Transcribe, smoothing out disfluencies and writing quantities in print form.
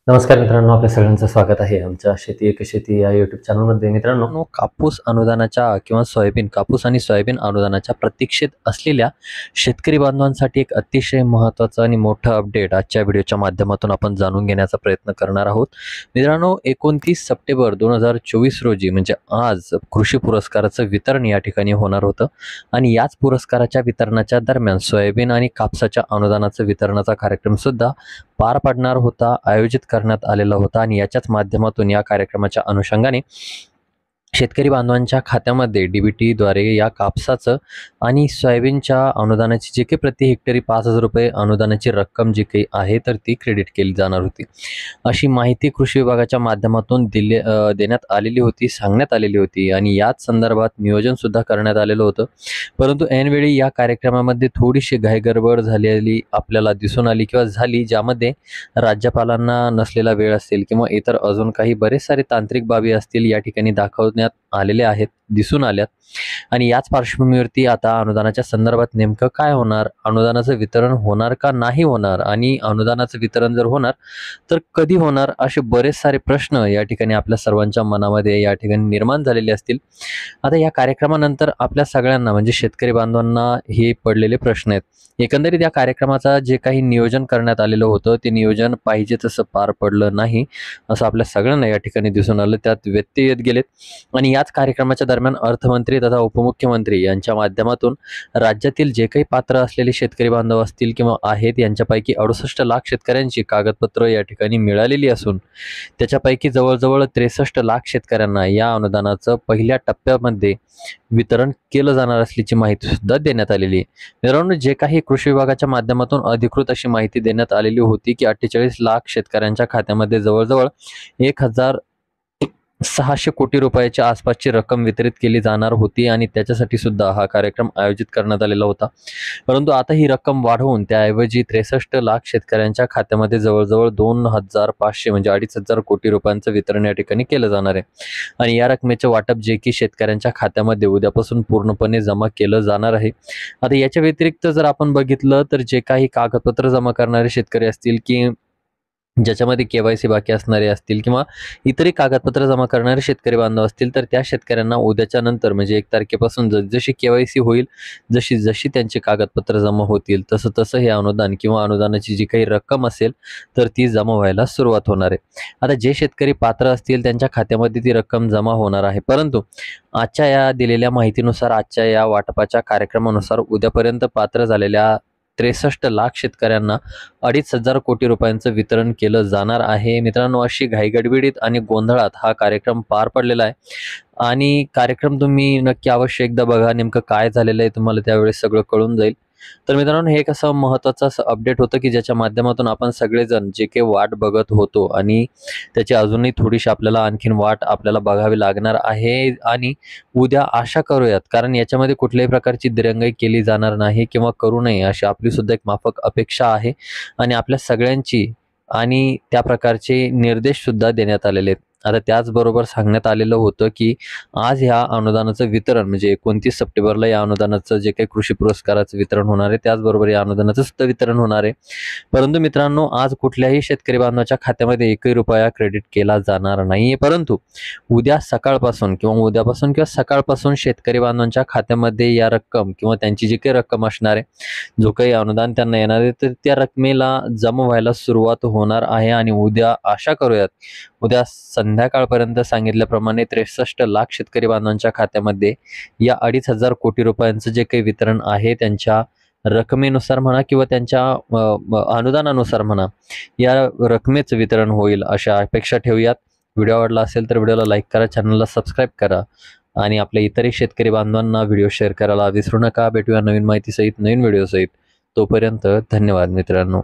नमस्कार मित्रांनो, आपल्या सगळ्यांचं स्वागत आहे आमच्या शेती एक शेती या यूट्यूब चॅनलमध्ये. मित्रांनो, कापूस अनुदानाच्या किंवा कापूस आणि सोयाबीन अनुदानाच्या प्रतीक्षेत असलेल्या शेतकरी बांधवांसाठी एक अतिशय महत्त्वाचं आणि मोठं अपडेट आजच्या व्हिडिओच्या माध्यमातून आपण जाणून घेण्याचा प्रयत्न करणार आहोत. मित्रांनो, 29 सप्टेंबर 2024 रोजी म्हणजे आज कृषी पुरस्काराचं वितरण या ठिकाणी होणार होतं आणि याच पुरस्काराच्या वितरणाच्या दरम्यान सोयाबीन आणि कापसाच्या अनुदानाचं वितरणाचा कार्यक्रम सुद्धा पार पडणार होता, आयोजित करण्यात आलेला होता. आणि याच्याच माध्यमातून या कार्यक्रमाच्या अनुषंगाने शेतकरी बांधवांच्या खात्यामध्ये DBTद्वारे या कापसाचं आणि सोयाबीनच्या अनुदानाची जे काही प्रति हेक्टरी 5,000 रुपये अनुदानाची रक्कम जी काही आहे तर ती क्रेडिट केली जाणार होती, अशी माहिती कृषी विभागाच्या माध्यमातून देण्यात आलेली होती, सांगण्यात आलेली होती. आणि याच संदर्भात नियोजन सुद्धा करण्यात आलेलं होतं. परंतु ऐनवेळी या कार्यक्रमामध्ये थोडीशी घाईगडबड झालेली आपल्याला दिसून आली किंवा झाली, ज्यामध्ये राज्यपालांना नसलेला वेळ असेल किंवा इतर अजून काही बरेच सारे तांत्रिक बाबी असतील या ठिकाणी दाखवण्यात आलेले आहेत, दिसून आल्यात. आणि याच पार्श्वभूमीवरती आता अनुदानाच्या संदर्भात नेमकं काय होणार, अनुदानाचं वितरण होणार का नाही होणार, आणि अनुदानाचं वितरण जर होणार तर कधी होणार, असे बरेच सारे प्रश्न या ठिकाणी आपल्या सर्वांच्या मनामध्ये या ठिकाणी निर्माण झालेले असतील. आता या कार्यक्रमानंतर आपल्या सगळ्यांना म्हणजे शेतकरी बांधवांना हे पडलेले प्रश्न आहेत. एकंदरीत या कार्यक्रमाचा जे काही नियोजन करण्यात आलेलं होतं ते नियोजन पाहिजे तसं पार पडलं नाही, असं आपल्या सगळ्यांना या ठिकाणी दिसून आलं. त्यात व्यत्यय येत गेलेत. आणि याच कार्यक्रमाच्या दरम्यान अर्थमंत्री तथा उपमुख्यमंत्री यांच्या माध्यमातून राज्यातील जे काही पात्र असलेले शेतकरी बांधव असतील किंवा आहेत यांच्यापैकी 68 लाख शेतकऱ्यांची कागदपत्र या ठिकाणी मिळालेली असून त्याच्यापैकी जवळजवळ 63 लाख शेतकऱ्यांना या अनुदानाचं पहिल्या टप्प्यामध्ये वितरण केलं जाणार असल्याची माहिती सुद्धा देण्यात आलेली आहे. मित्रांनो, जे काही कृषी विभागाच्या माध्यमातून अधिकृत अशी माहिती देण्यात आलेली होती की 48 लाख शेतकऱ्यांच्या खात्यामध्ये जवळजवळ 1,600 कोटी रुपयाच्या आसपासची रक्कम वितरित केली जाणार होती आणि त्याच्यासाठी सुद्धा हा कार्यक्रम आयोजित करण्यात आलेला होता. परंतु आता ही रक्कम वाढवून त्याऐवजी 63 लाख शेतकऱ्यांच्या खात्यामध्ये जवळजवळ 2,500 म्हणजे 2,500 कोटी रुपयांचं वितरण या ठिकाणी केलं जाणार आहे. आणि या रकमेचे वाटप जे की शेतकऱ्यांच्या खात्यामध्ये उद्यापासून पूर्णपणे जमा केलं जाणार आहे. आता याच्या व्यतिरिक्त जर आपण बघितलं तर जे काही कागदपत्र जमा करणारे शेतकरी असतील की ज्याच्यामध्ये KYC बाकी असणारे असतील किंवा इतरही कागदपत्र जमा करणारे शेतकरी बांधव असतील तर त्या शेतकऱ्यांना उद्याच्या नंतर म्हणजे 1 तारखेपासून जशी KYC होईल, जशी जशी त्यांची कागदपत्र जमा होतील तसं तसं हे अनुदान किंवा अनुदानाची जी काही रक्कम असेल तर ती जमा व्हायला सुरुवात होणार आहे. आता जे शेतकरी पात्र असतील त्यांच्या खात्यामध्ये ती रक्कम जमा होणार आहे. परंतु आजच्या या दिलेल्या माहितीनुसार, आजच्या या वाटपाच्या कार्यक्रमानुसार उद्यापर्यंत पात्र झालेल्या 63 लाख शेतकऱ्यांना 2,500 कोटी रुपयांचं वितरण केलं जाणार आहे. मित्रांनो, अशी घाईगडबडीत आणि गोंधळात हा कार्यक्रम पार पडलेला आहे. आणि कार्यक्रम तुम्ही नक्की अवश्य एकदा बघा, नेमकं काय झालेलं आहे तुम्हाला त्यावेळेस सगळं कळून जाईल. तर मित्रांनो, हे एक असं महत्त्वाचं असं अपडेट होतं की ज्याच्या माध्यमातून आपण सगळेजण जे काही वाट बघत होतो आणि त्याची अजूनही थोडीशी आपल्याला आणखीन वाट आपल्याला बघावी लागणार आहे. आणि उद्या आशा करूयात, कारण याच्यामध्ये कुठल्याही प्रकारची दिरंगाई केली जाणार नाही किंवा करू नये अशी आपली सुद्धा एक माफक अपेक्षा आहे. आणि आपल्या सगळ्यांची आणि त्या प्रकारचे निर्देश सुद्धा देण्यात आलेले आहेत. आता त्याचबरोबर सांगण्यात आलेलं होतं की आज ह्या अनुदानाचं वितरण म्हणजे 29 सप्टेंबरला या अनुदानाचं जे काही कृषी पुरस्काराचं वितरण होणार आहे, त्याचबरोबर या अनुदानाचं सुद्धा वितरण होणार आहे. परंतु मित्रांनो, आज कुठल्याही शेतकरी बांधवाच्या खात्यामध्ये 1 रुपया क्रेडिट केला जाणार नाहीये. परंतु उद्या सकाळपासून किंवा सकाळपासून शेतकरी बांधवांच्या खात्यामध्ये या रक्कम किंवा त्यांची जी काही रक्कम असणार आहे, जो काही अनुदान त्यांना येणार आहे, तर त्या रकमेला जमा व्हायला सुरुवात होणार आहे. आणि उद्या आशा करूयात, उद्या संध्याकाळपर्यंत सांगितल्याप्रमाणे 63 लाख शेतकरी बांधवांच्या खात्यामध्ये या 2,500 कोटी रुपयांचं जे काही वितरण आहे त्यांच्या रकमेनुसार म्हणा किंवा त्यांच्या अनुदानानुसार म्हणा, या रकमेचं वितरण होईल अशा अपेक्षा ठेवूयात. व्हिडिओ आवडला असेल तर व्हिडिओला लाईक करा, चॅनलला सबस्क्राईब करा आणि आपल्या इतरही शेतकरी बांधवांना व्हिडिओ शेअर करायला विसरू नका. भेटूया नवीन माहितीसहित, नवीन व्हिडिओसहित. तोपर्यंत धन्यवाद मित्रांनो.